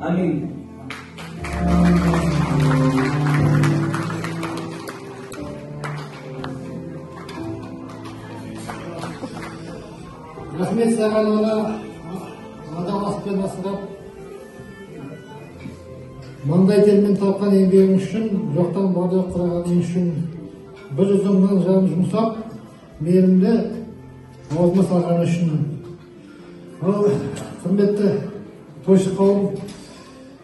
Амин. Рахмет саған ана адалдықпен асырап, маңдай термен тапқан еңбегің үшін, жоқтан барды құрағаның үшін, бір үзімнің жанын жұмсап, мейірімді аузыма салғаны үшін. Ал құрметті тойшы қауым,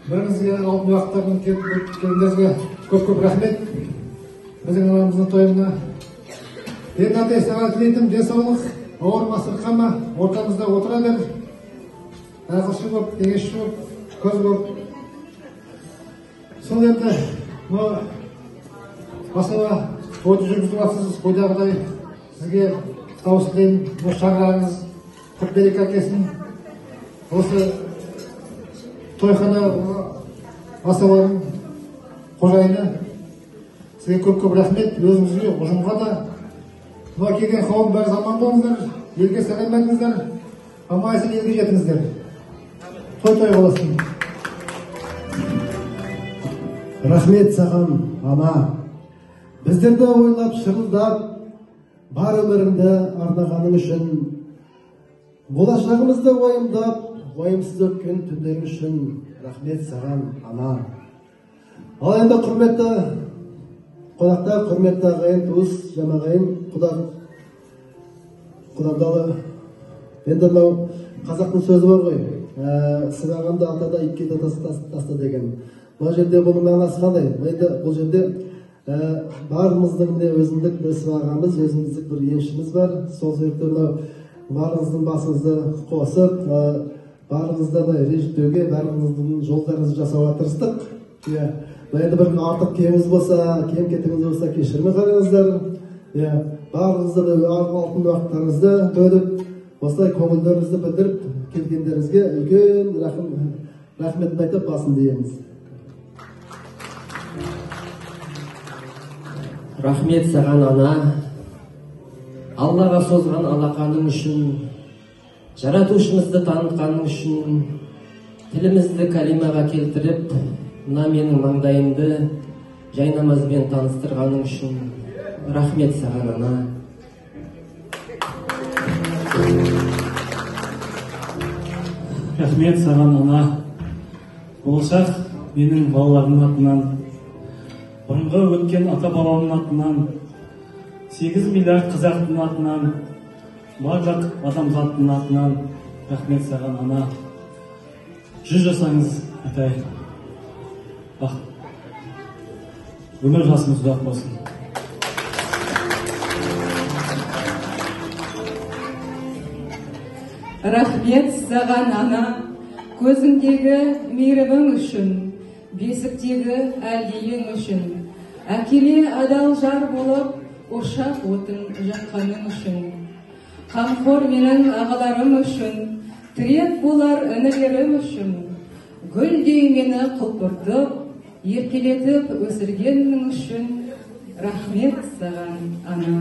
біріңізге алтын уақыттардан келгендеріңізге көп рахмет. Біздің анамыздың тойына. Ренате, саған тілейтінім денсаулық, ауырма сырқама, ортамызда отыра бер. Ақылшы болып, кеңесші болып, көз болып. Сол енді, басыға тойды жүргізіп жатсыз, ойдағыдай сізге табыс тілеймін. Осы шаңырағыңыз құт береке әкелсін. Осы тойхана асабаның қожайыны сізге көп рахмет. Өзіңізге, ұжымға да. Мына келген қауым бәрі заман болыңыздар, елге сәлем айтыңыздар, аман-есен елге жетіңіздер. Той болсын. Рахмет саған, ана. Біздерді ойлап, шырылдап, бар өміріңді арнағаның үшін, болашағымызды ойымдап, ойымсыз өткен түндерің үшін рахмет саған, ана. Ал енді құрметті қонақтар, құрметті ағайын, туыс, жамағайын, құдандалы. Енді мынау қазақтың сөзі бар ғой, сынағанды атада итке таста деген. Бұл жерде бұның мағынасы қандай? Бұл жерде барымыздың өзіндік бір сыбағамыз, өзіміздік бір еншіміз бар. Сол себепті барыңыздың басыңызды қосып, барыңызды ренжітпеуге, барыңыздың жолдарыңызды жасауға тырыстық. Енді бір артық кеміміз болса, кем-кетігіңіз болса кешірім қараңыздар. Барыңызды алтын уақыттарыңызды бөліп, осылай көңілдеріңізді білдіріп, келгендеріңізге үлкен рахметін айтып басын дейміз. Рахмет саған, ана. Аллаға созған алақаның үшін, жаратушымызды танытқаның үшін, тілімізді калимаға келтіріп, мына менің маңдайымды жайнамазбен таныстырғаның үшін рахмет саған, ана. Рахмет саған, ана. Болашақ менің балаларымның атынан, бұрынғы өткен ата-бабамның атынан, 8 миллиард қазақтың атынан, барлық адамзаттың атынан рахмет саған, ана. 100 жасаңыз, атай. Өмір жасыңыз ұзақ болсын. Рахмет саған, ана, көзіңдегі мейірімің үшін, бесіктегі әлдейің үшін, әкеме адал жар болып, ошақ отын жаққаның үшін, қамқор менің ағаларым үшін, тірек болар інілерім үшін, гүлдей мені құлпыртып, еркелетіп өсіргенің үшін рахмет саған, ана.